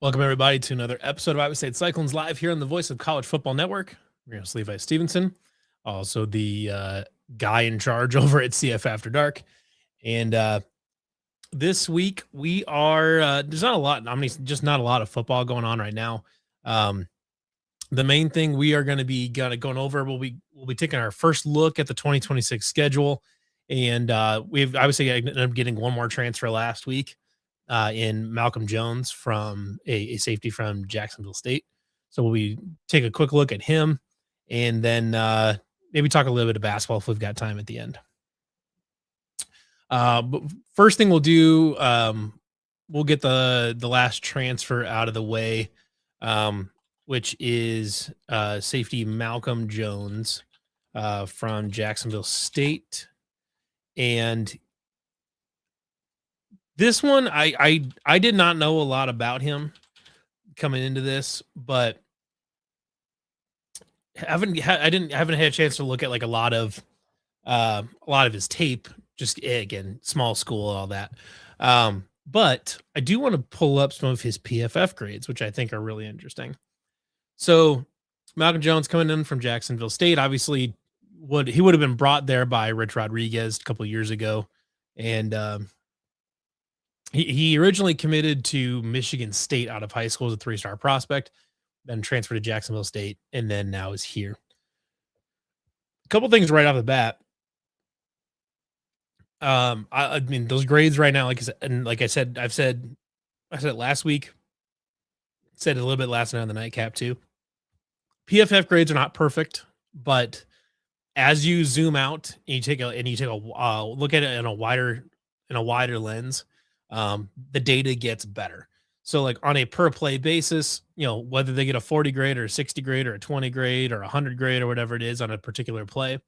Welcome, everybody, to another episode of Iowa State Cyclones live here on the Voice of College Football Network. We're going to Levi Stevenson, also the guy in charge over at CF After Dark. And this week we are, there's not a lot, just not a lot of football going on right now. The main thing we are going to be going over, we'll be taking our first look at the 2026 schedule. And we've obviously ended up getting one more transfer last week. In Malcolm Jones from a safety from Jacksonville State. So we take a quick look at him and then maybe talk a little bit of basketball if we've got time at the end. But first thing we'll do, we'll get the last transfer out of the way, which is safety Malcolm Jones from Jacksonville State. And this one, I did not know a lot about him coming into this, but haven't had a chance to look at like a lot of his tape. Just again, small school, all that. But I do want to pull up some of his PFF grades, which I think are really interesting. So Malcolm Jones coming in from Jacksonville State, obviously he would have been brought there by Rich Rodriguez a couple of years ago, and He originally committed to Michigan State out of high school as a 3-star prospect, then transferred to Jacksonville State, and then now is here. A couple things right off the bat. I mean, those grades right now, like I said, I said it last week, said it a little bit last night on the nightcap too. PFF grades are not perfect, but as you zoom out and you take a look at it in a wider lens, the data gets better. So like on a per play basis, whether they get a 40 grade or a 60 grade or a 20 grade or a 100 grade or whatever it is on a particular play,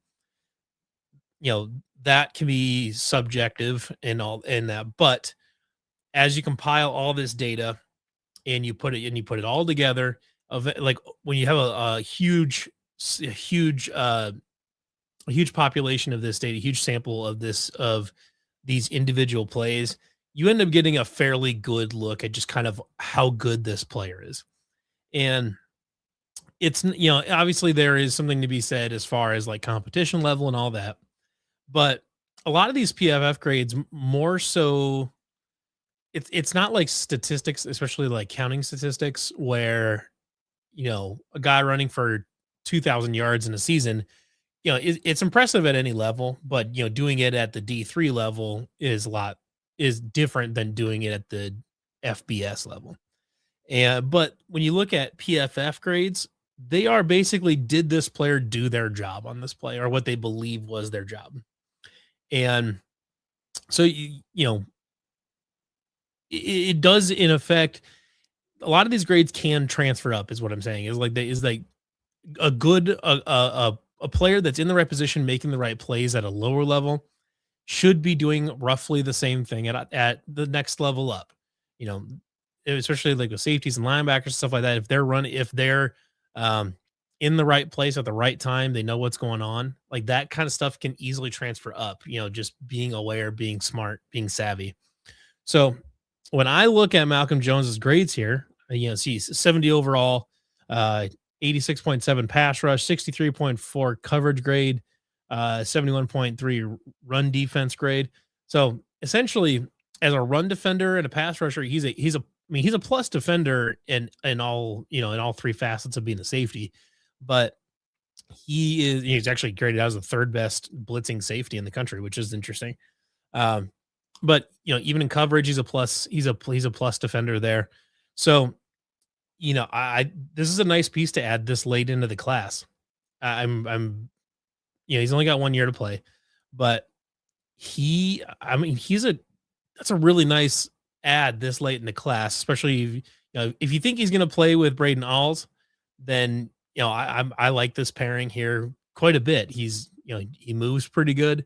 that can be subjective and all in that. But as you compile all this data and you put it all together, of like when you have a huge population of this data, huge sample of these individual plays, you end up getting a fairly good look at just kind of how good this player is. And it's, obviously there is something to be said as far as like competition level and all that. But a lot of these PFF grades more so, it's not like statistics, especially like counting statistics where, a guy running for 2,000 yards in a season, it's impressive at any level, but, doing it at the D3 level is different than doing it at the FBS level. But when you look at PFF grades, they are basically, did this player do their job on this play or what they believe was their job? And so, it does in effect, a lot of these grades can transfer up is what I'm saying is like a good, a player that's in the right position, making the right plays at a lower level should be doing roughly the same thing at the next level up, especially like with safeties and linebackers, stuff like that. If they're in the right place at the right time, they know what's going on. Like that kind of stuff can easily transfer up, just being aware, being smart, being savvy. So when I look at Malcolm Jones's grades here, see 70 overall, 86.7 pass rush, 63.4 coverage grade, 71.3 run defense grade. So essentially, as a run defender and a pass rusher, he's a plus defender in all three facets of being a safety. But he's actually graded as the third best blitzing safety in the country, which is interesting. But even in coverage, he's a plus defender there. So this is a nice piece to add this late into the class. He's only got 1 year to play, but that's a really nice add this late in the class, especially if you think he's going to play with Braden Alls, then I like this pairing here quite a bit. He's he moves pretty good.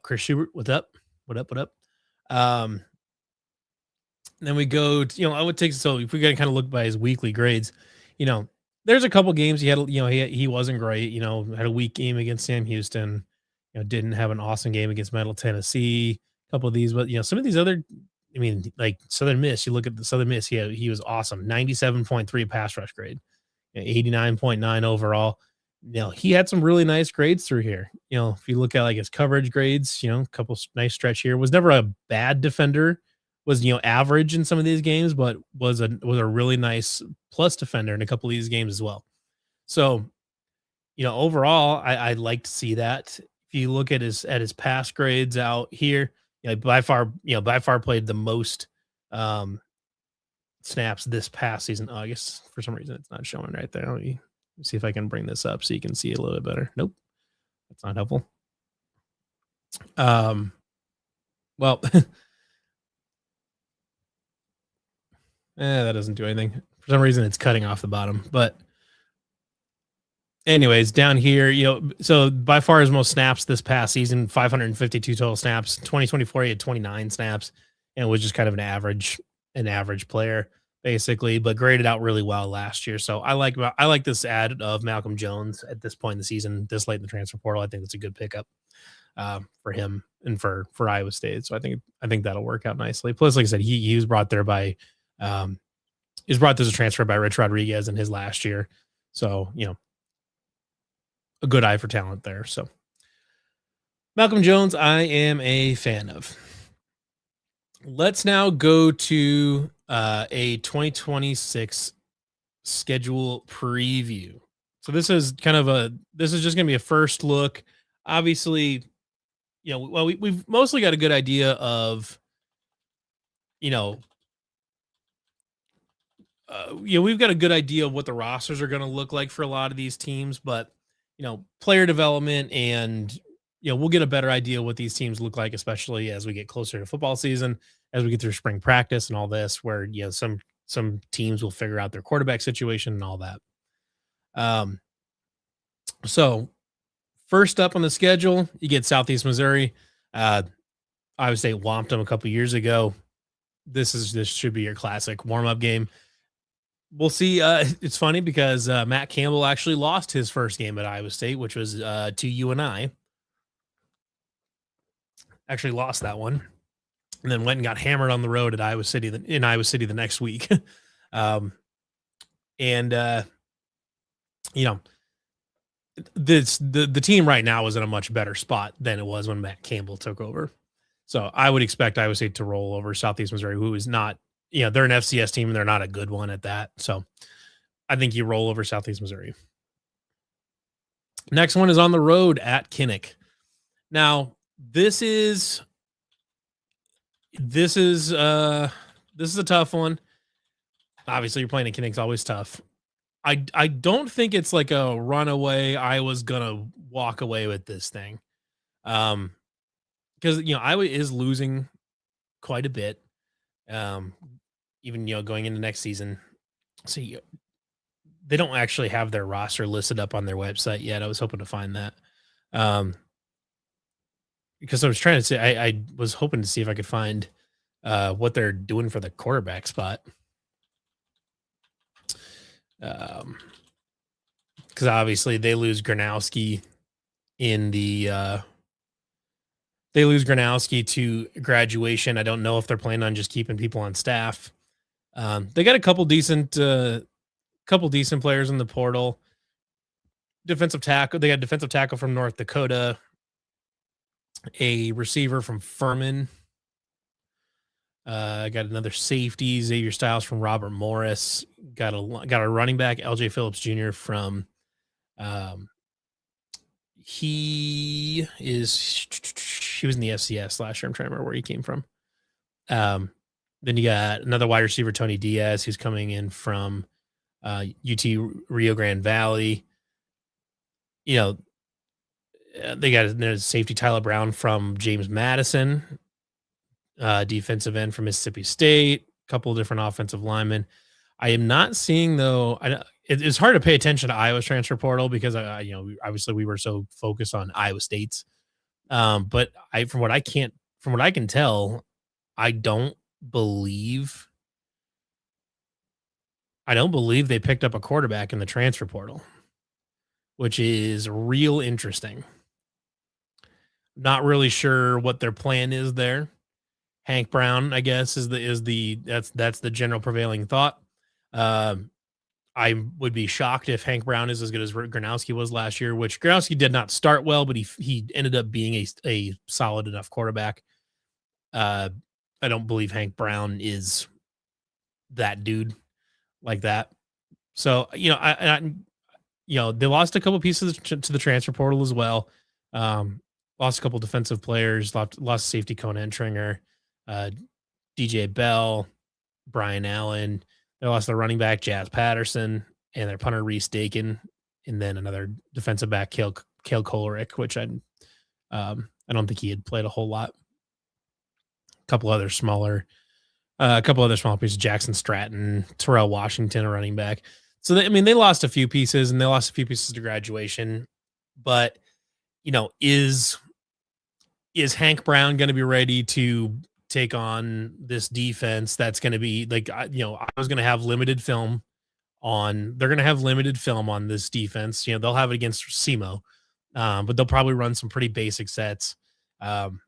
Chris Schubert, what up? Then we go to, I would take, so if we got to kind of look by his weekly grades, there's a couple games he had, he wasn't great, had a weak game against Sam Houston, didn't have an awesome game against Middle Tennessee, a couple of these, but some of these other I mean, like Southern Miss, you look at the Southern Miss, he was awesome. 97.3 pass rush grade, 89.9 overall. He had some really nice grades through here. If you look at like his coverage grades, a couple nice stretch here. Was never a bad defender. Was average in some of these games, but was a really nice plus defender in a couple of these games as well. So overall, I'd like to see that. If you look at his pass grades out here, by far played the most um, snaps this past season. Oh, I guess for some reason it's not showing right there. Let me see if I can bring this up so you can see it a little bit better. Nope, that's not helpful. Well, that doesn't do anything. For some reason, it's cutting off the bottom. But anyways, down here, so by far his most snaps this past season, 552 total snaps. 2024, he had 29 snaps and was just kind of an average player basically, but graded out really well last year. So I like this add of Malcolm Jones at this point in the season, this late in the transfer portal. I think it's a good pickup for him and for Iowa State. So I think that'll work out nicely. Plus, like I said, he was brought there by he was brought as a transfer by Rich Rodriguez in his last year. So a good eye for talent there. So Malcolm Jones, I am a fan of. Let's now go to a 2026 schedule preview. So this is just going to be a first look. Obviously, we've mostly got a good idea of, we've got a good idea of what the rosters are going to look like for a lot of these teams, but player development and we'll get a better idea of what these teams look like, especially as we get closer to football season, as we get through spring practice and all this, where some teams will figure out their quarterback situation and all that. So first up on the schedule, you get Southeast Missouri. Iowa State whomped them a couple years ago. This should be your classic warm-up game. We'll see. It's funny because Matt Campbell actually lost his first game at Iowa State, which was to UNI. Actually lost that one, and then went and got hammered on the road at Iowa City the next week. The team right now is in a much better spot than it was when Matt Campbell took over. So I would expect Iowa State to roll over Southeast Missouri, who is not, they're an FCS team and they're not a good one at that. So I think you roll over Southeast Missouri. Next one is on the road at Kinnick. Now, this is a tough one. Obviously, you're playing at Kinnick's always tough. I don't think it's like a runaway. Iowa's gonna walk away with this thing, because Iowa is losing quite a bit, even going into next season. So they don't actually have their roster listed up on their website yet. I was hoping to find that. Because I was trying to say, I was hoping to see if I could find what they're doing for the quarterback spot. Because obviously they lose Gronowski to graduation. I don't know if they're planning on just keeping people on staff. They got a couple decent players in the portal. Defensive tackle. They got a defensive tackle from North Dakota. A receiver from Furman. Got another safety, Xavier Stiles from Robert Morris. Got a running back, LJ Phillips Jr. from. He was in the FCS last year. I'm trying to remember where he came from. Then you got another wide receiver, Tony Diaz, who's coming in from UT Rio Grande Valley. They got a safety, Tyler Brown from James Madison, defensive end from Mississippi State, a couple of different offensive linemen. I am not seeing, though. It's hard to pay attention to Iowa's transfer portal because obviously we were so focused on Iowa State's. But from what I can tell, I don't believe they picked up a quarterback in the transfer portal, which is real interesting. Not really sure what their plan is there. Hank Brown, I guess, that's the general prevailing thought. Um, I would be shocked if Hank Brown is as good as Gronowski was last year, which Gronowski did not start well, but he ended up being a solid enough quarterback. Uh, I don't believe Hank Brown is that dude like that. So they lost a couple pieces to the transfer portal as well. Lost a couple defensive players, lost safety Conan Tringer, uh, DJ Bell, Brian Allen. They lost their running back Jazz Patterson and their punter Reese Dakin, and then another defensive back Kale Kolerick, which I don't think he had played a whole lot. A couple other small pieces, Jackson Stratton, Terrell Washington, a running back. So they lost a few pieces, and they lost a few pieces to graduation. But is Hank Brown going to be ready to take on this defense? That's going to be like I was going to have limited film on. They're going to have limited film on this defense. They'll have it against SEMO, but they'll probably run some pretty basic sets. Um,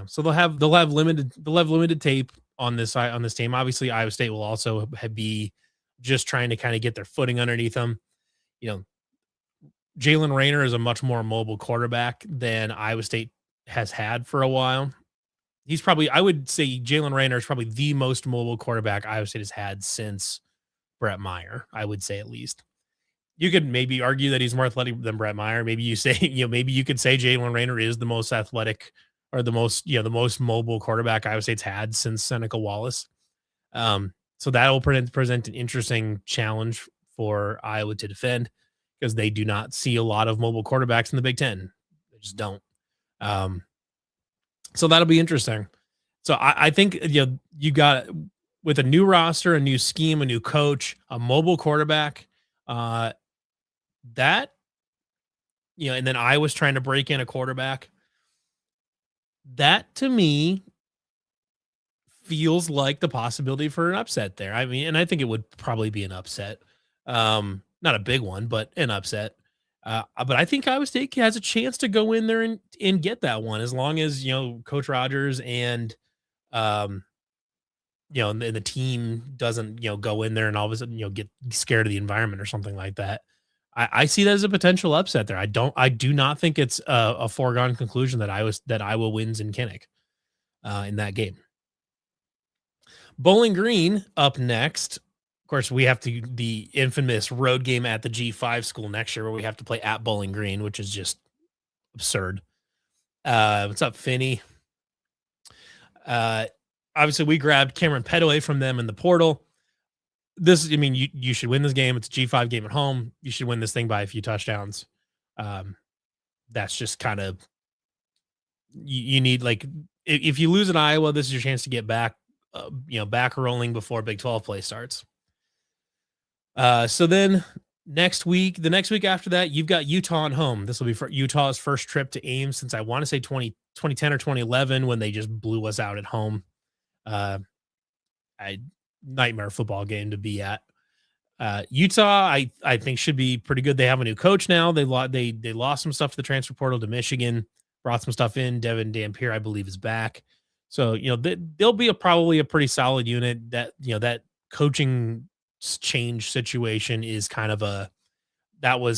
so they'll have limited tape on this team. Obviously, Iowa State will also be just trying to kind of get their footing underneath them. Jalen Rayner is a much more mobile quarterback than Iowa State has had for a while. I would say Jalen Rayner is probably the most mobile quarterback Iowa State has had since Brett Meyer, I would say at least. You could maybe argue that he's more athletic than Brett Meyer. Maybe you say, maybe you could say Jalen Rayner is the most athletic or the most mobile quarterback Iowa State's had since Seneca Wallace. So that will present an interesting challenge for Iowa to defend because they do not see a lot of mobile quarterbacks in the Big Ten. They just don't. So that'll be interesting. So I think you got with a new roster, a new scheme, a new coach, a mobile quarterback, and then I was trying to break in a quarterback. That to me feels like the possibility for an upset there. I mean, and I think it would probably be an upset. Not a big one, but an upset. But I think Iowa State has a chance to go in there and get that one as long as, Coach Rogers and, and the team doesn't, go in there and all of a sudden, get scared of the environment or something like that. I see that as a potential upset there. I do not think it's a foregone conclusion that Iowa wins in Kinnick in that game. Bowling Green up next. Of course, we have the infamous road game at the G5 school next year where we have to play at Bowling Green, which is just absurd. What's up, Finney? Obviously, we grabbed Cameron Petaway from them in the portal. You should win this game. It's a G5 game at home. You should win this thing by a few touchdowns. That's just kind of you need, like, if you lose in Iowa, this is your chance to get back, back rolling before Big 12 play starts. So then the next week after that, you've got Utah on home. This will be for Utah's first trip to Ames since I want to say 2010 or 2011 when they just blew us out at home. Nightmare football game to be at. Utah, I think should be pretty good. They have a new coach now. They lost some stuff to the transfer portal to Michigan, brought some stuff in. Devin Dampier, I believe, is back. So, they'll be probably a pretty solid unit. That, that coaching change situation is kind of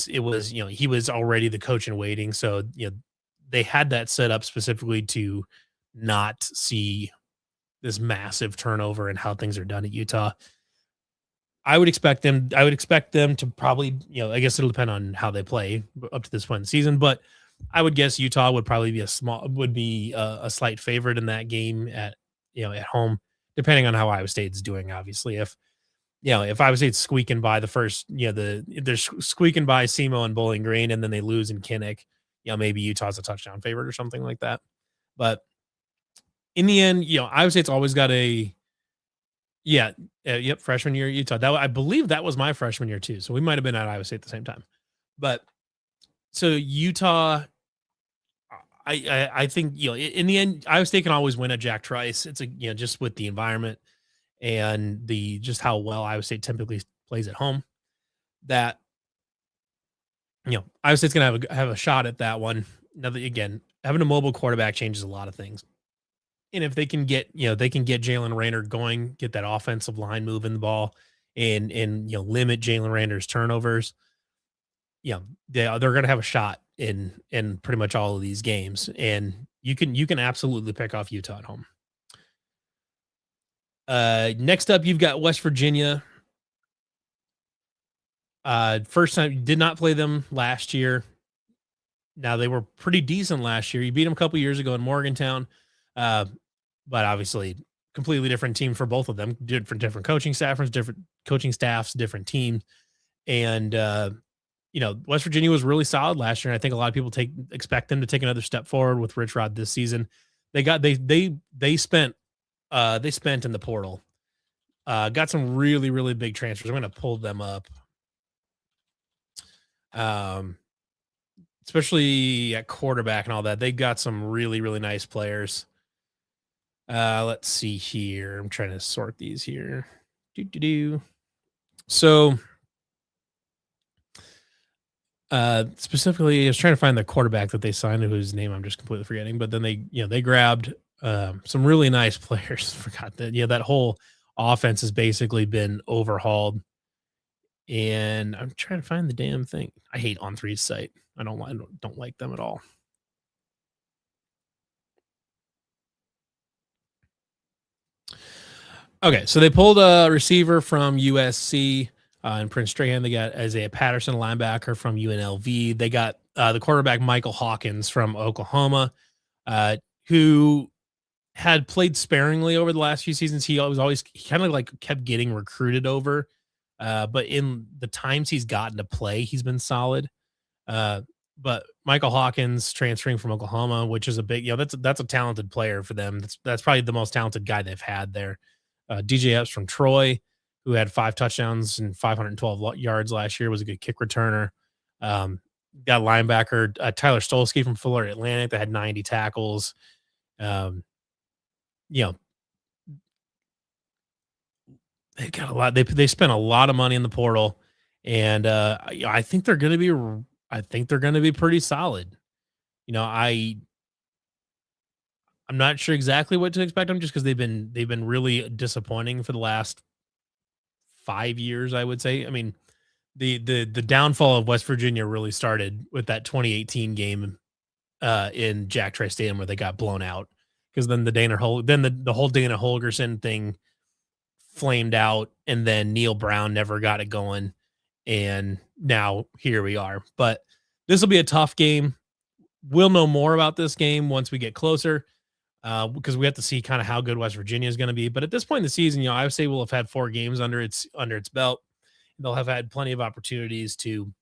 he was already the coach in waiting. So, they had that set up specifically to not see this massive turnover in how things are done at Utah. I would expect them to probably, I guess it'll depend on how they play up to this point in the season, but I would guess Utah would probably be a slight favorite in that game at home, depending on how Iowa State's doing. Obviously, if Iowa State's squeaking by the first, they're squeaking by SEMO and Bowling Green, and then they lose in Kinnick, maybe Utah's a touchdown favorite or something like that. But in the end, Iowa State's always got freshman year Utah. I believe that was my freshman year too. So we might have been at Iowa State at the same time. But so Utah, I think, in the end, Iowa State can always win at Jack Trice. It's just with the environment and just how well Iowa State typically plays at home, that, Iowa State's going to have a shot at that one. Now that, again, having a mobile quarterback changes a lot of things. And if they can get, they can get Jalen Raynor going, get that offensive line moving the ball, and limit Jalen Raynor's turnovers. They're going to have a shot in pretty much all of these games, and you can absolutely pick off Utah at home. Next up, you've got West Virginia. First time, did not play them last year. Now they were pretty decent last year. You beat them a couple years ago in Morgantown, uh, but obviously completely different team for both of them. Different coaching staffers, different coaching staffs, different teams, and West Virginia was really solid last year. And I think a lot of people expect them to take another step forward with Rich Rod this season. They spent in the portal. Got some really, really big transfers. I'm going to pull them up. Especially at quarterback and all that. They got some really, really nice players. Let's see here. I'm trying to sort these here. So, specifically, I was trying to find the quarterback that they signed, whose name I'm just completely forgetting. But then they grabbed some really nice players. Forgot that. That whole offense has basically been overhauled. And I'm trying to find the damn thing. I hate On3's site. I don't like them at all. Okay, so they pulled a receiver from USC and Prince Strahan. They got Isaiah Patterson, a linebacker from UNLV. They got the quarterback Michael Hawkins from Oklahoma, who had played sparingly over the last few seasons. He kind of like kept getting recruited over. But in the times he's gotten to play, he's been solid. But Michael Hawkins transferring from Oklahoma, which is a big, that's a talented player for them. That's probably the most talented guy they've had there. DJ Epps from Troy, who had 5 touchdowns and 512 yards last year, was a good kick returner. Got linebacker Tyler Stolsky from Florida Atlantic that had 90 tackles. They got a lot. They spent a lot of money in the portal, and I think they're going to be. I think they're going to be pretty solid. I'm not sure exactly what to expect them, just because they've been really disappointing for the last 5 years. I would say. I mean, the downfall of West Virginia really started with that 2018 game in Jack Trice Stadium where they got blown out, because then the whole Dana Holgerson thing flamed out, and then Neil Brown never got it going, and now here we are. But this will be a tough game. We'll know more about this game once we get closer, because we have to see kind of how good West Virginia is going to be. But at this point in the season, I would say we'll have had 4 games under its belt. They'll have had plenty of opportunities to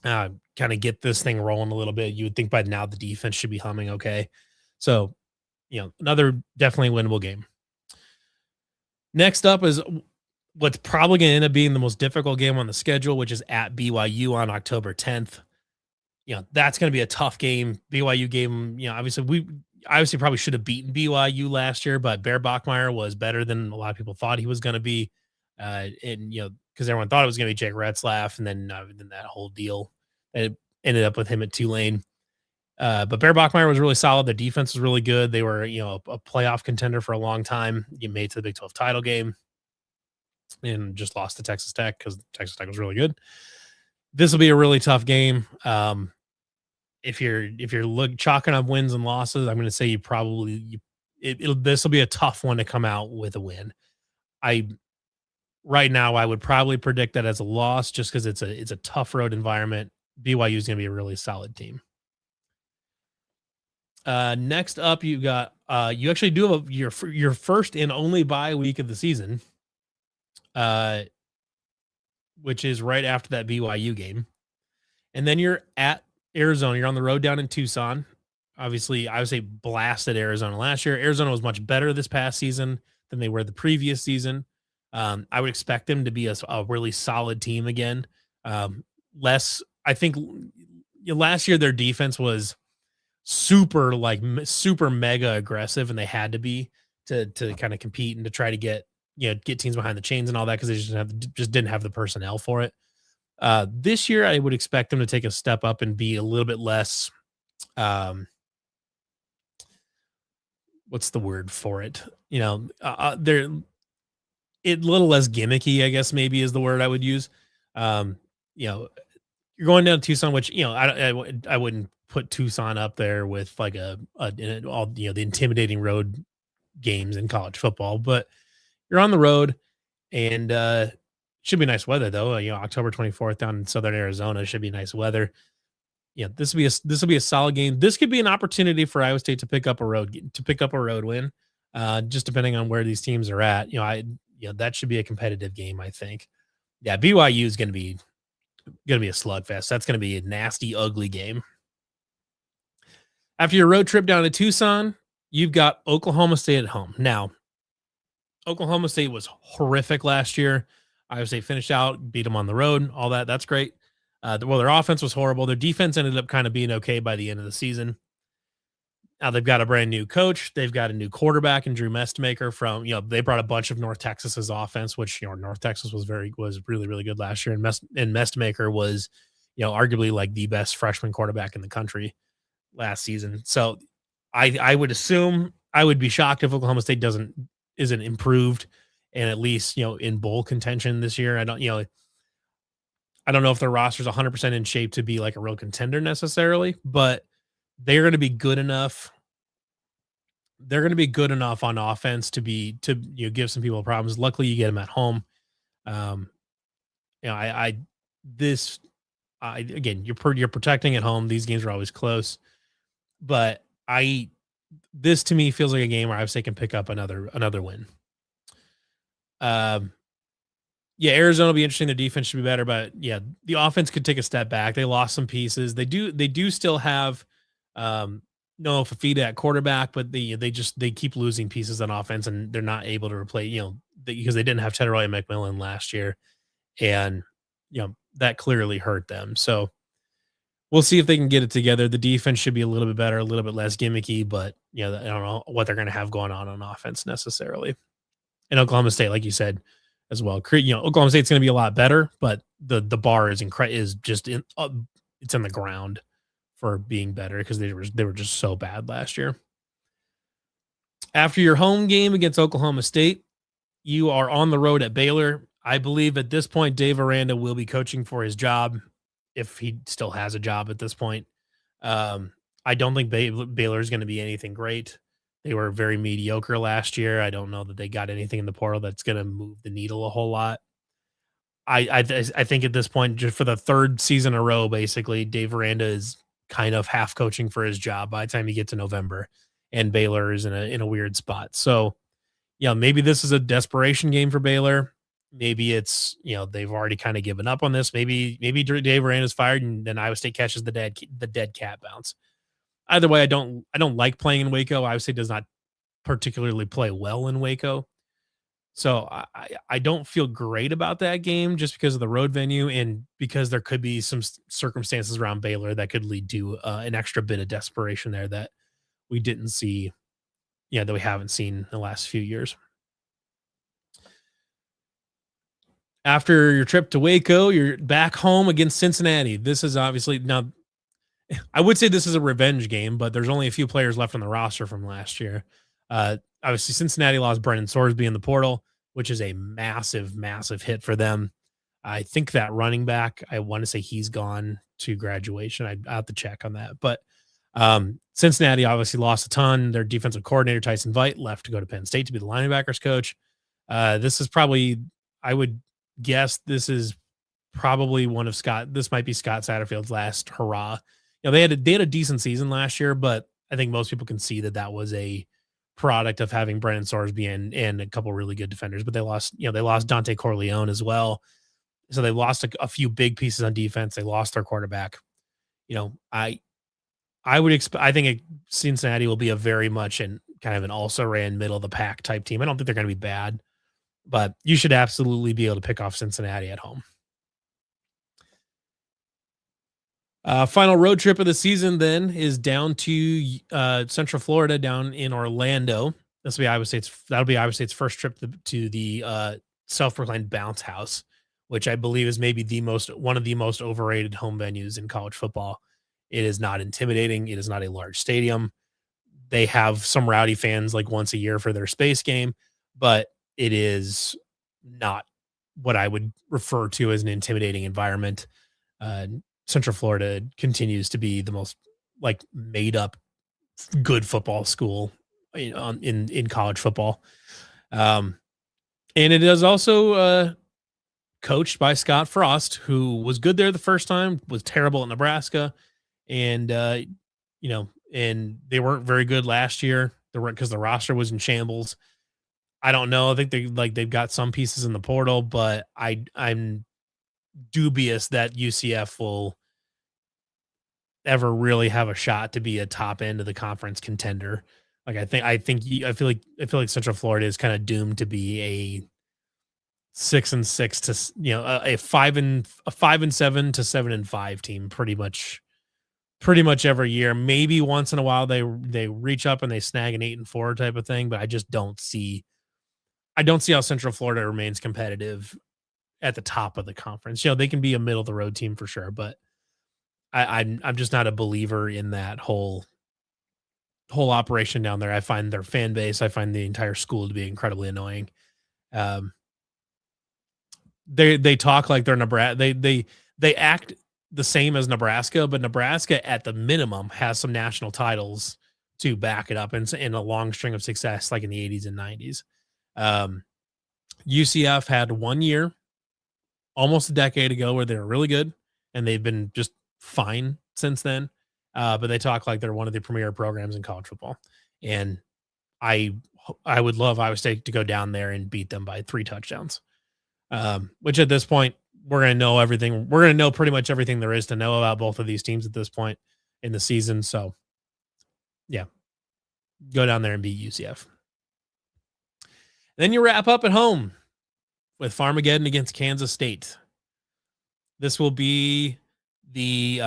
kind of get this thing rolling a little bit. You would think by now the defense should be humming okay. So, another definitely winnable game. Next up is what's probably going to end up being the most difficult game on the schedule, which is at BYU on October 10th. That's going to be a tough game. BYU game, obviously probably should have beaten BYU last year, but Bear Bachmeier was better than a lot of people thought he was going to be. Because everyone thought it was going to be Jake Retzlaff, and then that whole deal, it ended up with him at Tulane. But Bear Bachmeier was really solid. Their defense was really good. They were, a playoff contender for a long time. You made to the Big 12 title game and just lost to Texas Tech because Texas Tech was really good. This will be a really tough game. If you're chalking up wins and losses, I'm going to say this will be a tough one to come out with a win. Right now, I would probably predict that as a loss, just because it's a tough road environment. BYU is going to be a really solid team. Next up, you got you actually do have your first and only bye week of the season, which is right after that BYU game, and then you're at Arizona. You're on the road down in Tucson. Obviously, I would say blasted Arizona last year. Arizona was much better this past season than they were the previous season. I would expect them to be a really solid team again. I think last year their defense was super mega aggressive, and they had to be to kind of compete and to try to get teams behind the chains and all that, because they just didn't have the personnel for it. This year, I would expect them to take a step up and be a little bit less. what's the word for it? They're it a little less gimmicky, I guess maybe is the word I would use. Um, you know, you're going down to Tucson, which I wouldn't put Tucson up there with like all the intimidating road games in college football, but you're on the road and should be nice weather though. October 24th down in southern Arizona should be nice weather. This will be a solid game. This could be an opportunity for Iowa State to pick up a road win. Just depending on where these teams are at. That should be a competitive game, I think. Yeah, BYU is gonna be a slugfest. That's gonna be a nasty, ugly game. After your road trip down to Tucson, you've got Oklahoma State at home. Now, Oklahoma State was horrific last year. Iowa State finished out, beat them on the road, all that. That's great. Their offense was horrible. Their defense ended up kind of being okay by the end of the season. Now they've got a brand new coach. They've got a new quarterback in Drew Mestmaker they brought a bunch of North Texas's offense, which, North Texas was really, really good last year. And Mestmaker was, arguably like the best freshman quarterback in the country last season. So I would assume I would be shocked if Oklahoma State isn't improved and at least, in bowl contention this year. I don't know if their roster's 100% in shape to be like a real contender necessarily, but they're going to be good enough. They're going to be good enough on offense to give some people problems. Luckily, you get them at home. Um, again, you're protecting at home. These games are always close, but this to me feels like a game where Iowa State can pick up another win. Yeah, Arizona will be interesting. Their defense should be better, but yeah, the offense could take a step back. They lost some pieces. They do still have Noah Fafita at quarterback, but they keep losing pieces on offense, and they're not able to replace, because they didn't have Tedroy and McMillan last year, and that clearly hurt them. So we'll see if they can get it together. The defense should be a little bit better, a little bit less gimmicky, but I don't know what they're going to have going on offense necessarily. And Oklahoma State, like you said, as well. Oklahoma State's going to be a lot better, but the bar is just it's in the ground for being better because they were just so bad last year. After your home game against Oklahoma State, you are on the road at Baylor. I believe at this point Dave Aranda will be coaching for his job if he still has a job at this point. I don't think Baylor is going to be anything great. They were very mediocre last year. I don't know that they got anything in the portal that's going to move the needle a whole lot. I think at this point, just for the third season in a row, basically, Dave Aranda is kind of half coaching for his job by the time you get to November, and Baylor is in a weird spot. So, maybe this is a desperation game for Baylor. Maybe it's they've already kind of given up on this. Maybe Dave Aranda is fired, and then Iowa State catches the dead cat bounce. Either way, I don't like playing in Waco. Iowa State does not particularly play well in Waco. So I don't feel great about that game just because of the road venue and because there could be some circumstances around Baylor that could lead to an extra bit of desperation there that we didn't see, that we haven't seen in the last few years. After your trip to Waco, you're back home against Cincinnati. This is obviously now, I would say this is a revenge game, but there's only a few players left on the roster from last year. Obviously, Cincinnati lost Brennan Sorsby in the portal, which is a massive, massive hit for them. I think that running back, I want to say he's gone to graduation. I have to check on that. But Cincinnati obviously lost a ton. Their defensive coordinator, Tyson Veit, left to go to Penn State to be the linebackers coach. This is probably, I would guess this is probably this might be Scott Satterfield's last hurrah. They had a decent season last year, but I think most people can see that was a product of having Brennan Sorsby and a couple really good defenders, but they lost Dante Corleone as well. So they lost a few big pieces on defense. They lost their quarterback. I think Cincinnati will be a very much in kind of an also-ran middle of the pack type team. I don't think they're going to be bad, but you should absolutely be able to pick off Cincinnati at home. Final road trip of the season then is down to Central Florida, down in Orlando. That'll be Iowa State's first trip to the self-proclaimed bounce house, which I believe is maybe one of the most overrated home venues in college football. It is not intimidating. It is not a large stadium. they have some rowdy fans like once a year for their space game, but it is not what I would refer to as an intimidating environment. Uh, Central Florida continues to be the most like made up good football school in college football. Um, and it is also coached by Scott Frost, who was good there the first time, was terrible at Nebraska, and and they weren't very good last year. They weren't because the roster was in shambles. I don't know. I think they've got some pieces in the portal, but I'm dubious that UCF will ever really have a shot to be a top end of the conference contender. Like I feel like Central Florida is kind of doomed to be a 6-6 to a 5-7 to 7-5 team pretty much every year. Maybe once in a while they reach up and they snag an 8-4 type of thing, but I don't see how Central Florida remains competitive at the top of the conference. They can be a middle of the road team for sure, but I'm just not a believer in that whole operation down there. I find their fan base, I find the entire school to be incredibly annoying. Um, they talk like they're Nebraska. They act the same as Nebraska, but Nebraska at the minimum has some national titles to back it up and in a long string of success, like in the 80s and 90s. UCF had 1 year, almost a decade ago, where they were really good, and they've been just fine since then. But they talk like they're one of the premier programs in college football, and I I would love Iowa State to go down there and beat them by 3 touchdowns. Which at this point we're going to know everything. We're going to know pretty much everything there is to know about both of these teams at this point in the season. So, yeah, go down there and beat UCF. Then you wrap up at home with Farmageddon against Kansas State. This will be the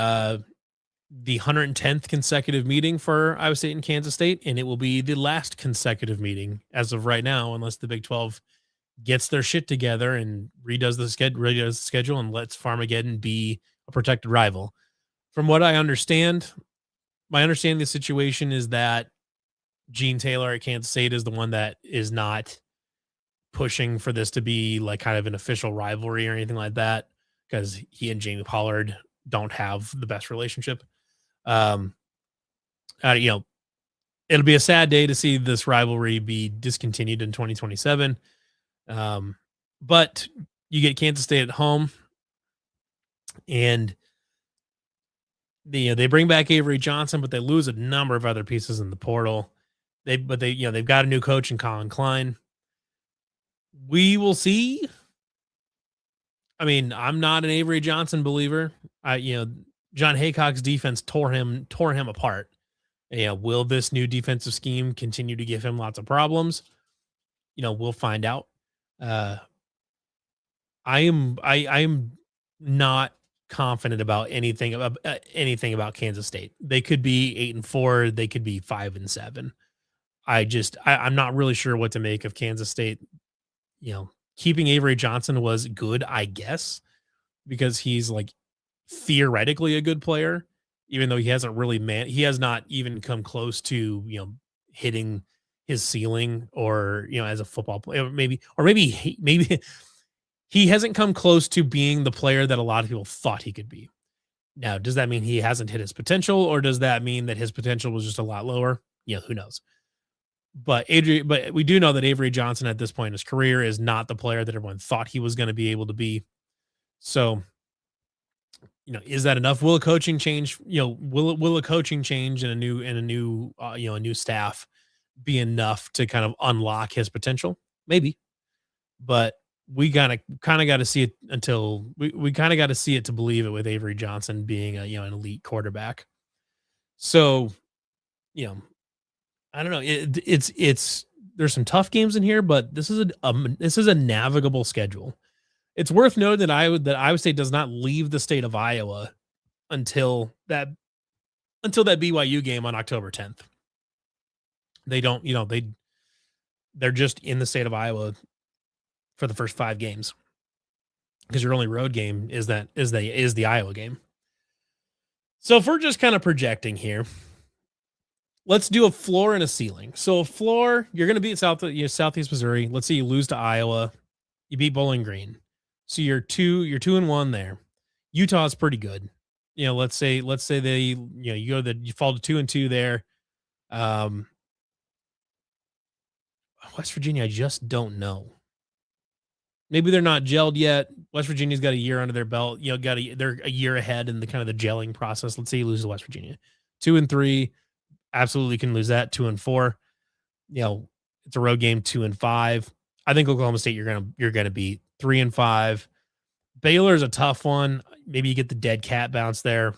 110th consecutive meeting for Iowa State and Kansas State, and it will be the last consecutive meeting as of right now, unless the Big 12 gets their shit together and redoes the schedule and lets Farmageddon be a protected rival. From what I understand, my understanding of the situation is that Gene Taylor at Kansas State is the one that is not pushing for this to be like kind of an official rivalry or anything like that, because he and Jamie Pollard don't have the best relationship. It'll be a sad day to see this rivalry be discontinued in 2027. But you get Kansas State at home, and they bring back Avery Johnson, but they lose a number of other pieces in the portal. They've got a new coach in Colin Klein. We will see. I mean, I'm not an Avery Johnson believer. John Haycock's defense tore him apart. Will this new defensive scheme continue to give him lots of problems? We'll find out. I am not confident about anything about Kansas State. They could be 8-4. They could be 5-7. I'm not really sure what to make of Kansas State. Keeping Avery Johnson was good, I guess, because he's like theoretically a good player, even though he has not even come close to, hitting his ceiling or, as a football player, maybe he hasn't come close to being the player that a lot of people thought he could be. Now, does that mean he hasn't hit his potential, or does that mean that his potential was just a lot lower? Who knows? But we do know that Avery Johnson at this point in his career is not the player that everyone thought he was going to be able to be. So, is that enough? Will a coaching change? Will a coaching change and a new staff be enough to kind of unlock his potential? Maybe, but we kind of got to see it until we kind of got to see it to believe it with Avery Johnson being an elite quarterback. So, I don't know. It's there's some tough games in here, but this is a navigable schedule. It's worth noting that Iowa State does not leave the state of Iowa until that BYU game on October 10th. They don't, they're just in the state of Iowa for the first 5 games, because your only road game is the Iowa game. So if we're just kind of projecting here, Let's do a floor and a ceiling. So a floor, you're going to beat Southeast Missouri. Let's say you lose to Iowa, you beat Bowling Green, so you're 2-1 there. Utah's pretty good. Let's say they you fall to 2-2 there. Um, West Virginia, I just don't know. Maybe they're not gelled yet. West Virginia's got a year under their belt. They're a year ahead in the kind of the gelling process. Let's say you lose to West Virginia, 2-3, absolutely can lose that. 2-4, it's a road game. 2-5. I think Oklahoma State you're gonna beat. 3-5. Baylor's a tough one. Maybe you get the dead cat bounce there.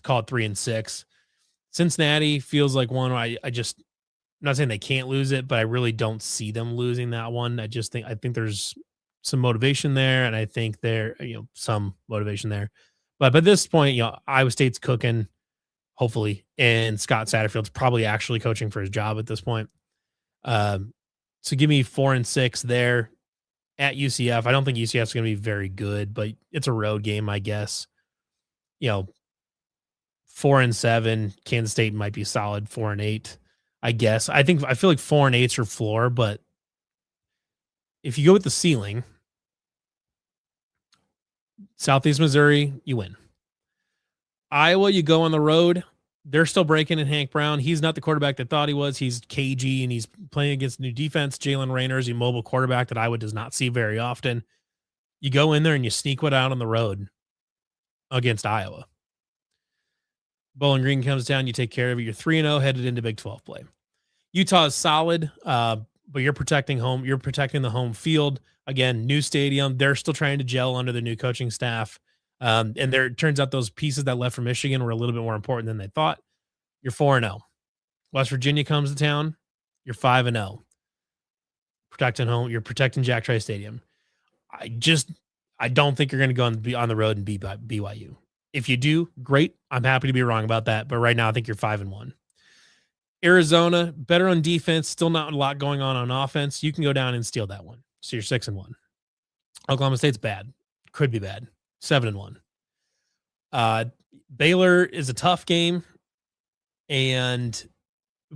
Call it 3-6. Cincinnati feels like one where I'm not saying they can't lose it, but I really don't see them losing that one. I think there's some motivation there, and I think some motivation there. But by this point, Iowa State's cooking, hopefully, and Scott Satterfield's probably actually coaching for his job at this point. So give me 4-6 there at UCF. I don't think UCF's going to be very good, but it's a road game, I guess. 4-7. Kansas State might be solid. 4-8. I guess. I feel like 4-8's your floor, but if you go with the ceiling, Southeast Missouri, you win. Iowa, you go on the road. They're still breaking in Hank Brown. He's not the quarterback they thought he was. He's cagey and he's playing against new defense. Jalen Raynor's a mobile quarterback that Iowa does not see very often. You go in there and you sneak one out on the road against Iowa. Bowling Green comes down. You take care of it. You're 3-0 headed into Big 12 play. Utah is solid, but you're protecting home. You're protecting the home field. Again, new stadium. They're still trying to gel under the new coaching staff. And it turns out those pieces that left from Michigan were a little bit more important than they thought. You're 4-0. West Virginia comes to town. You're 5-0. Protecting home. You're protecting Jack Trice Stadium. I don't think you're going to go on the road and beat BYU. If you do, great. I'm happy to be wrong about that. But right now, I think you're 5-1. Arizona, better on defense. Still not a lot going on offense. You can go down and steal that one. So you're 6-1. Oklahoma State's bad. Could be bad. 7-1. Baylor is a tough game, but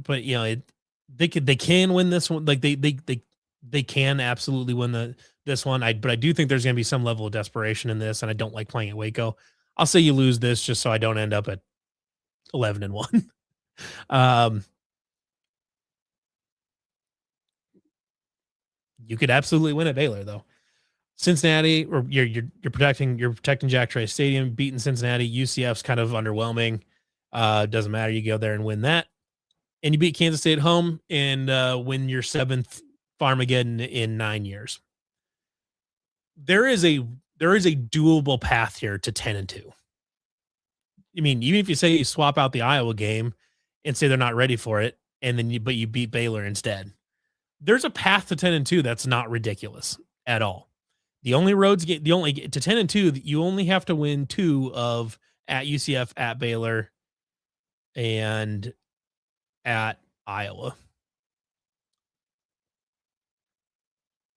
they can win this one. Like they can absolutely win this one. But I do think there's going to be some level of desperation in this, and I don't like playing at Waco. I'll say you lose this just so I don't end up at 11-1. You could absolutely win at Baylor though. Cincinnati, or you're protecting Jack Trice Stadium, beating Cincinnati. UCF's kind of underwhelming. Doesn't matter. You go there and win that, and you beat Kansas State at home and win your 7th Farmageddon in 9 years. There is a doable path here to 10-2. I mean, even if you say you swap out the Iowa game and say they're not ready for it, and then you beat Baylor instead, there's a path to 10-2 that's not ridiculous at all. To 10-2, you only have to win 2 of at UCF, at Baylor, and at Iowa.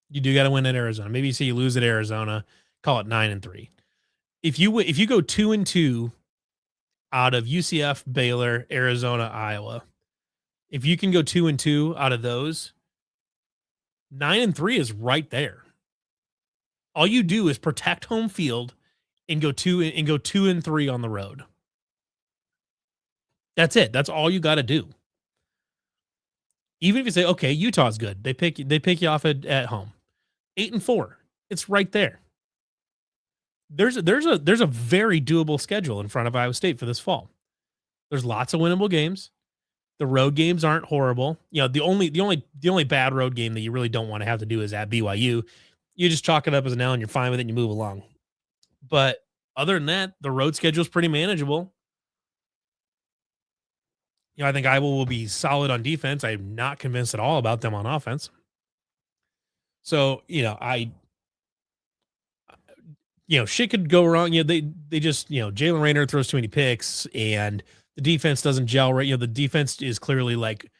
You do got to win at Arizona. Maybe you say you lose at Arizona, call it 9-3. If you go 2-2 out of UCF, Baylor, Arizona, Iowa, if you can go 2-2 out of those, 9-3 is right there. All you do is protect home field and go 2-3 on the road. That's it. That's all you got to do. Even if you say, okay, Utah's good, they pick you off at home. 8-4, it's right there. There's a very doable schedule in front of Iowa State for this fall. There's lots of winnable games. The road games aren't horrible. The only bad road game that you really don't want to have to do is at BYU. You just chalk it up as an L and you're fine with it and you move along. But other than that, the road schedule is pretty manageable. I think Iowa will be solid on defense. I'm not convinced at all about them on offense. So, shit could go wrong. They just, Jalen Rayner throws too many picks and the defense doesn't gel right. The defense is clearly like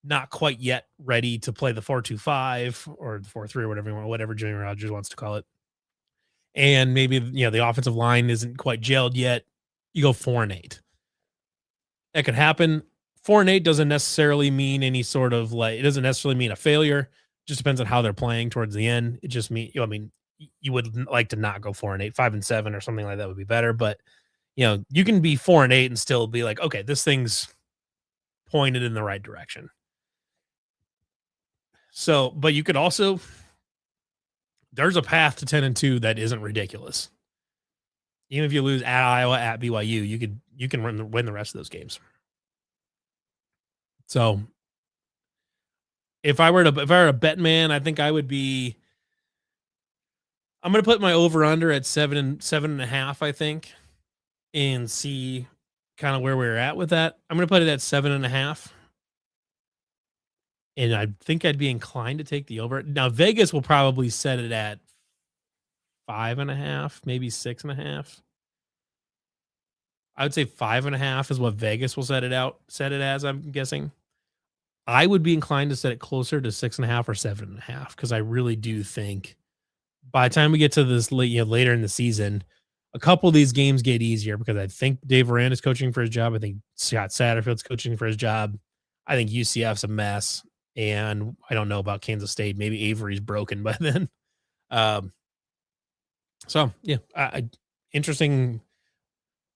not quite yet ready to play the 4-2-5 or the 4-3 or whatever Jimmy Rogers wants to call it. And maybe, the offensive line isn't quite gelled yet. You go 4-8. That could happen. 4-8 doesn't necessarily mean any sort of like, it doesn't necessarily mean a failure. It just depends on how they're playing towards the end. It just mean, I mean, you would like to not go 4-8, 5-7 or something like that would be better. But you can be 4-8 and still be like, okay, this thing's pointed in the right direction. So, but you could also, there's a path to 10-2 that isn't ridiculous. Even if you lose at Iowa, at BYU, you can win the rest of those games. So if I were a bet man, I think I would be. I'm going to put my over under at 7.5, I think, and see kind of where we're at with that. I'm going to put it at 7.5, and I think I'd be inclined to take the over. Now Vegas will probably set it at 5.5, maybe 6.5. I would say 5.5 is what Vegas will set it as. I'm guessing. I would be inclined to set it closer to 6.5 or 7.5 because I really do think by the time we get to this later in the season, a couple of these games get easier because I think Dave Aranda is coaching for his job. I think Scott Satterfield's coaching for his job. I think UCF's a mess, and I don't know about Kansas State. Maybe Avery's broken by then. So yeah, interesting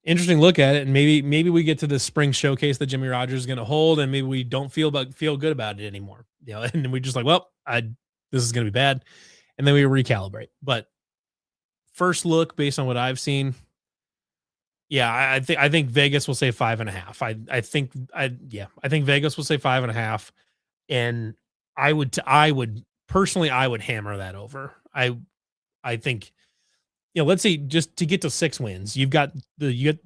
look at it, and maybe we get to the spring showcase that Jimmy Rogers is going to hold, and maybe we don't feel good about it anymore. And we just like, well, this is going to be bad, and then we recalibrate. But first look, based on what I've seen, yeah, I think Vegas will say 5.5. I think Vegas will say 5.5, and I would personally hammer that over. I think. Let's say just to get to 6 wins, you got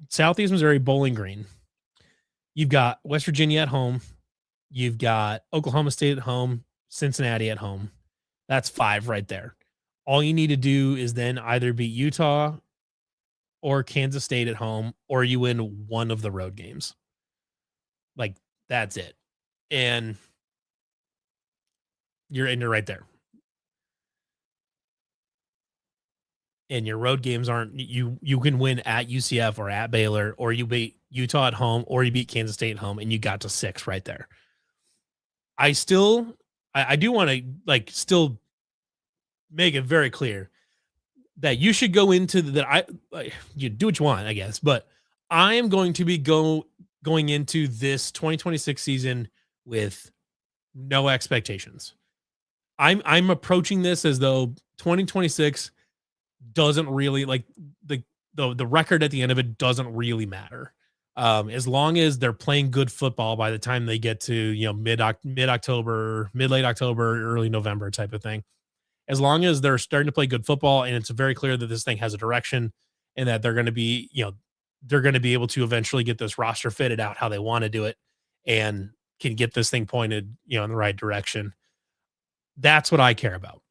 Southeast Missouri, Bowling Green. You've got West Virginia at home. You've got Oklahoma State at home, Cincinnati at home. That's 5 right there. All you need to do is then either beat Utah or Kansas State at home, or you win one of the road games. Like, that's it. And you're right there. And your road games aren't, you can win at UCF or at Baylor, or you beat Utah at home, or you beat Kansas State at home, and you got to 6 right there. I do want to still make it very clear that you should go into you do what you want, I guess, but I am going to be going into this 2026 season with no expectations. I'm approaching this as though 2026 doesn't really the record at the end of it doesn't really matter. As long as they're playing good football by the time they get to, late October, early November type of thing. As long as they're starting to play good football and it's very clear that this thing has a direction and that they're going to be, they're going to be able to eventually get this roster fitted out how they want to do it and can get this thing pointed, in the right direction. That's what I care about.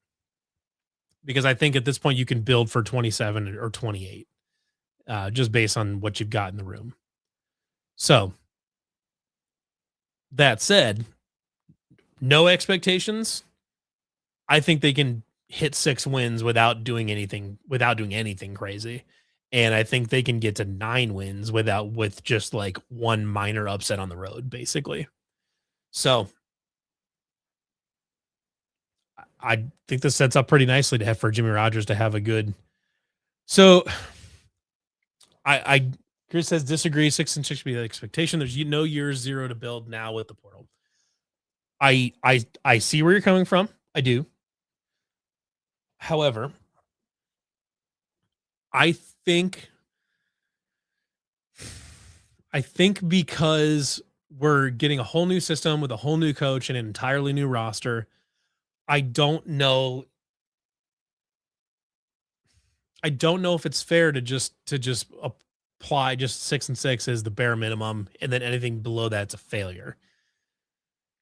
Because I think at this point you can build for 27 or 28, just based on what you've got in the room. So that said, no expectations. I think they can hit 6 wins without doing anything crazy. And I think they can get to 9 wins with just like one minor upset on the road, basically. So I think this sets up pretty nicely for Jimmy Rogers to have a good. So Chris says disagree. 6-6 should be the expectation. There's no year 0 to build now with the portal. I see where you're coming from. I do. However, I think because we're getting a whole new system with a whole new coach and an entirely new roster, I don't know if it's fair to just apply just 6-6 as the bare minimum, and then anything below that's a failure.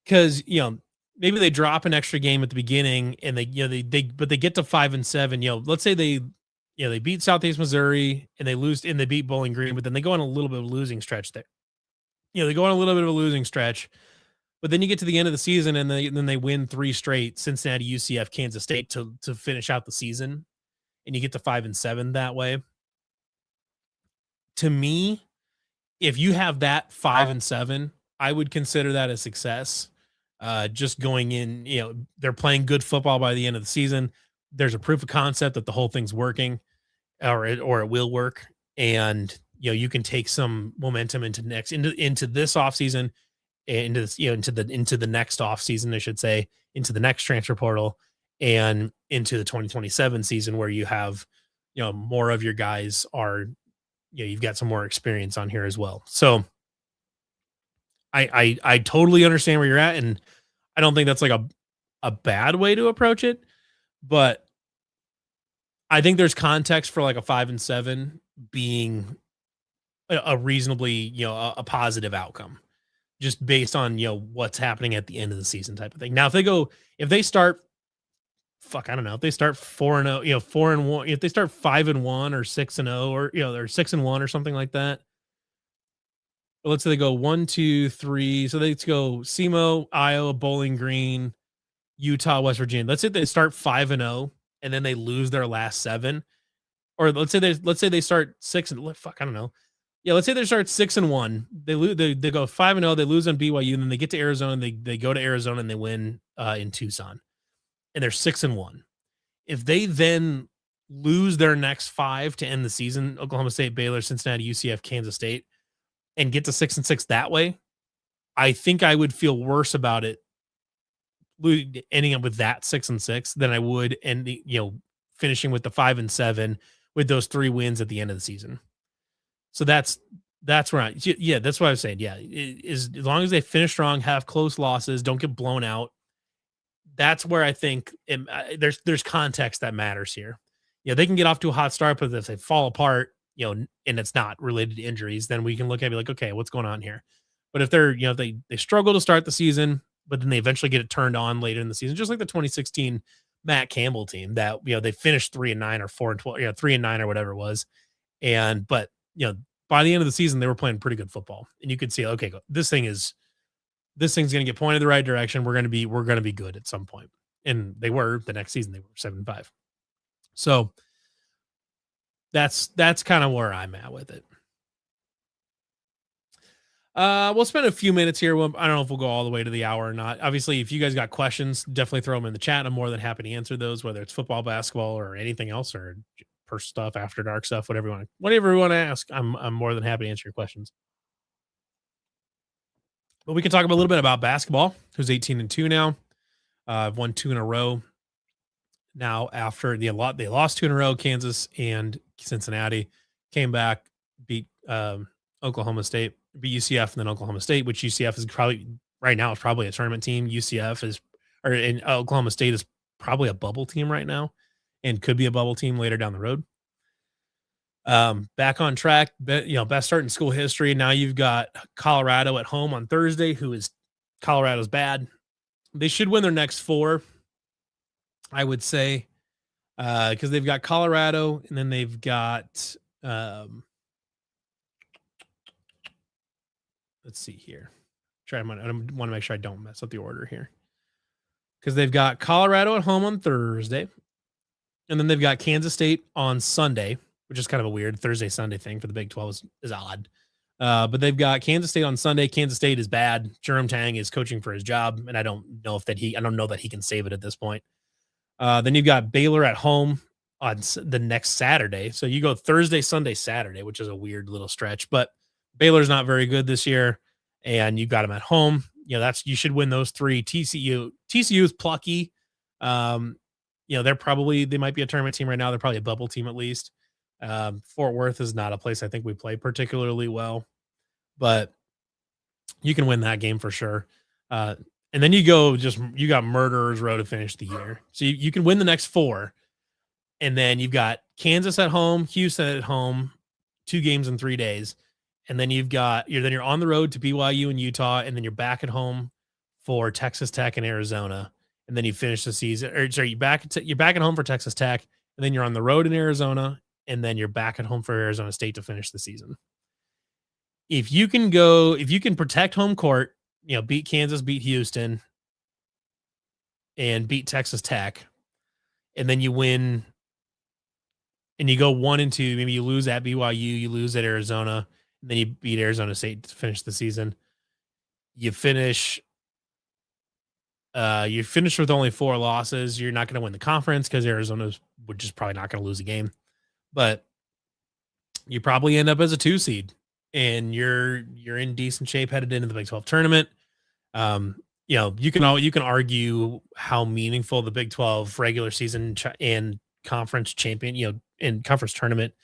Because maybe they drop an extra game at the beginning, and they get to 5-7. Let's say they beat Southeast Missouri and they lose and they beat Bowling Green, but then they go on a little bit of a losing stretch there. They go on a little bit of a losing stretch. But then you get to the end of the season and then they win 3 straight, Cincinnati, UCF, Kansas State to finish out the season, and you get to 5-7 that way. To me, if you have that 5-7 I would consider that a success. Just going in, they're playing good football by the end of the season. There's a proof of concept that the whole thing's working, or it will work, and you can take some momentum into this offseason, into this, into the next offseason, I should say, into the next transfer portal, and into the 2027 season where you have, more of your guys are, you've got some more experience on here as well. So I totally understand where you're at, and I don't think that's like a bad way to approach it, but I think there's context for like a 5-7 being a reasonably, a positive outcome just based on, what's happening at the end of the season type of thing. Now, if they start, fuck, I don't know, if they start 4-0, 4-1, if they start 5-1 or 6-0, or, they're 6-1 or something like that. Let's say they go 1, 2, 3. So they go SEMO, Iowa, Bowling Green, Utah, West Virginia. Let's say they start 5-0 and then they lose their last 7. Or let's say they start 6 and fuck, I don't know. Yeah, let's say they start 6-1. They lose, they go 5-0, they lose on BYU, and then they get to Arizona, and they go to Arizona and they win in Tucson. And they're 6-1. If they then lose their next 5 to end the season, Oklahoma State, Baylor, Cincinnati, UCF, Kansas State, and get to 6-6 that way, I think I would feel worse about it ending up with that 6-6 than I would finishing with the 5-7 with those 3 wins at the end of the season. So that's where that's what I was saying. Yeah, as long as they finish strong, have close losses, don't get blown out. That's where I think there's context that matters here. They can get off to a hot start, but if they fall apart, and it's not related to injuries, then we can look at it like, okay, what's going on here? But if they're, if they struggle to start the season, but then they eventually get it turned on later in the season, just like the 2016 Matt Campbell team that, they finished 3-9 or 4-12, 3-9 or whatever it was. But by the end of the season, they were playing pretty good football, and you could see, okay, this thing's going to get pointed the right direction. We're going to be good at some point. And they were. The next season they were 7-5. So that's kind of where I'm at with it. We'll spend a few minutes here. I don't know if we'll go all the way to the hour or not. Obviously, if you guys got questions, definitely throw them in the chat. I'm more than happy to answer those, whether it's football, basketball, or anything else, or personal stuff, after dark stuff, whatever you want to ask. I'm more than happy to answer your questions. But we can talk a little bit about basketball, who's 18-2 now. I've won 2 in a row. Now, after they lost 2 in a row, Kansas and Cincinnati came back, beat Oklahoma State, beat UCF, and then Oklahoma State, which UCF is probably right now is probably a tournament team. Oklahoma State is probably a bubble team right now, and could be a bubble team later down the road. Back on track, best start in school history. Now you've got Colorado at home on Thursday, Colorado's bad. They should win their next 4, I would say, because they've got Colorado, and then they've got, let's see here. I want to make sure I don't mess up the order here, because they've got Colorado at home on Thursday, and then they've got Kansas State on Sunday, which is kind of a weird Thursday Sunday thing for the Big 12 is odd. But they've got Kansas State on Sunday. Kansas State is bad. Jerome Tang is coaching for his job, and I don't know that he can save it at this point. Then you've got Baylor at home on the next Saturday. So you go Thursday, Sunday, Saturday, which is a weird little stretch, but Baylor's not very good this year, and you've got them at home. You should win those 3. TCU is plucky. They might be a tournament team right now. They're probably a bubble team at least. Fort Worth is not a place I think we play particularly well, but you can win that game for sure. And then you got Murderers Row to finish the year. So you can win the next 4. And then you've got Kansas at home, Houston at home, 2 games in 3 days. And then you're on the road to BYU and Utah, and then you're back at home for Texas Tech and Arizona. And then you finish the season, you're back at home for Texas Tech, and then you're on the road in Arizona, and then you're back at home for Arizona State to finish the season. If you can protect home court, beat Kansas, beat Houston, and beat Texas Tech, and then you win, and you go 1-2, maybe you lose at BYU, you lose at Arizona, and then you beat Arizona State to finish the season. you finish with only 4 losses. You're not going to win the conference because Arizona's which is probably not going to lose a game, but you probably end up as a 2 seed, and you're in decent shape headed into the Big 12 tournament. You can argue how meaningful the Big 12 regular season and conference champion, and conference tournament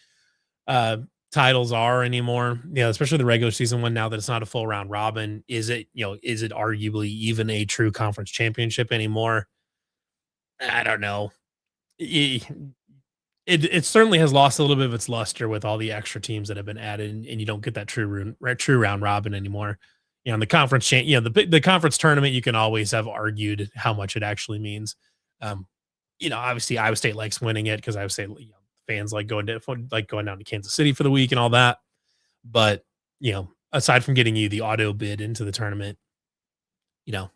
uh titles are anymore. Especially the regular season one now that it's not a full round robin. Is it arguably even a true conference championship anymore? I don't know. It, it certainly has lost a little bit of its luster with all the extra teams that have been added, and you don't get that true round robin anymore. In the conference the conference tournament, you can always have argued how much it actually means. Um, Obviously Iowa State likes winning it because Iowa State fans like going down to Kansas City for the week and all that. But aside from getting you the auto bid into the tournament, you know,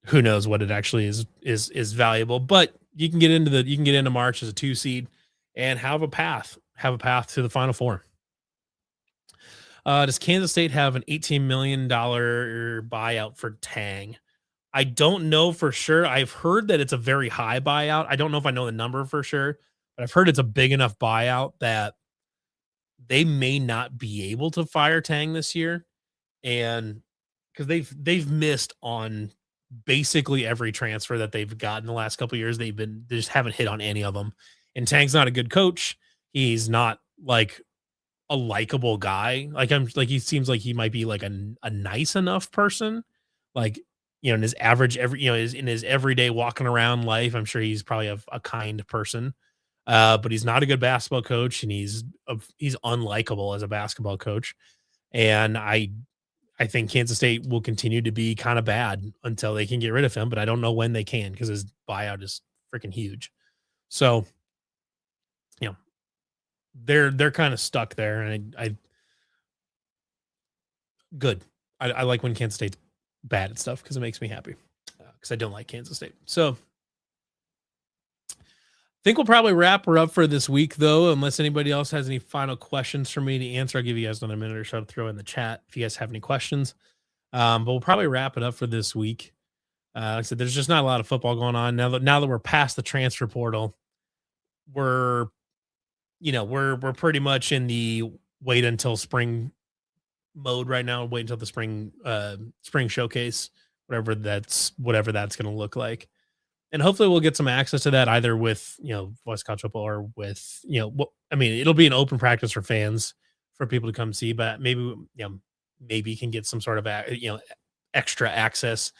who knows what it actually is valuable. But you can get into March as a 2 seed and have a path to the Final Four. Does Kansas State have an $18 million buyout for Tang? I don't know for sure. I've heard that it's a very high buyout. I don't know if I know the number for sure, but I've heard it's a big enough buyout that they may not be able to fire Tang this year. And because they've missed on basically every transfer that they've gotten the last couple of years. They just haven't hit on any of them. And Tang's not a good coach. He's not like a likable guy. He seems like he might be like a nice enough person. Like, in his average in his everyday walking around life, I'm sure he's probably a kind person. But he's not a good basketball coach, and he's unlikable as a basketball coach. And I think Kansas State will continue to be kind of bad until they can get rid of him, but I don't know when they can because his buyout is freaking huge. So, they're kind of stuck there, and I good. I like when Kansas State's bad at stuff because it makes me happy because I don't like Kansas State. So, I think we'll probably wrap her up for this week, though, unless anybody else has any final questions for me to answer. I'll give you guys another minute or so to throw in the chat if you guys have any questions. But we'll probably wrap it up for this week. Like I said, there's just not a lot of football going on now that we're past the transfer portal. We're pretty much in the wait until spring mode right now. Wait until the spring showcase, whatever that's going to look like, and hopefully we'll get some access to that either with Voice College Football or with it'll be an open practice for fans for people to come see, but maybe maybe you can get some sort of extra access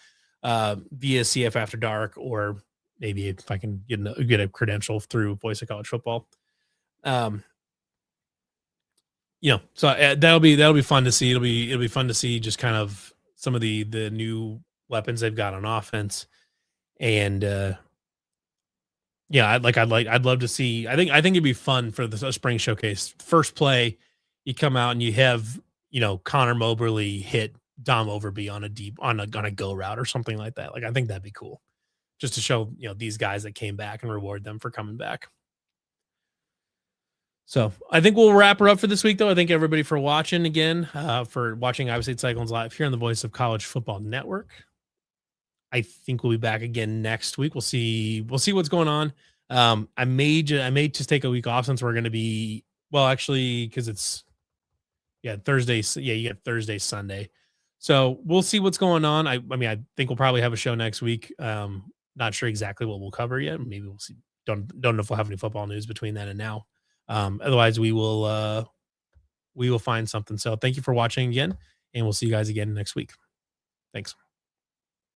via CF After Dark, or maybe if I can get a credential through Voice of College Football. So that'll be fun to see. It'll be fun to see just kind of some of the new weapons they've got on offense, and I'd love to see. I think it'd be fun for the spring showcase. First play, you come out and you have Connor Moberly hit Dom Overby on a go route or something like that. Like, I think that'd be cool, just to show these guys that came back and reward them for coming back. So I think we'll wrap her up for this week, though. I thank everybody for watching again, for watching Iowa State Cyclones live here on the Voice of College Football Network. I think we'll be back again next week. We'll see what's going on. I may just take a week off since we're going to be, well, actually, because it's Thursday. Yeah, you get Thursday, Sunday. So we'll see what's going on. I think we'll probably have a show next week. Not sure exactly what we'll cover yet. Maybe we'll see. Don't know if we'll have any football news between then and now. Otherwise we will find something. So thank you for watching again, and we'll see you guys again next week. Thanks.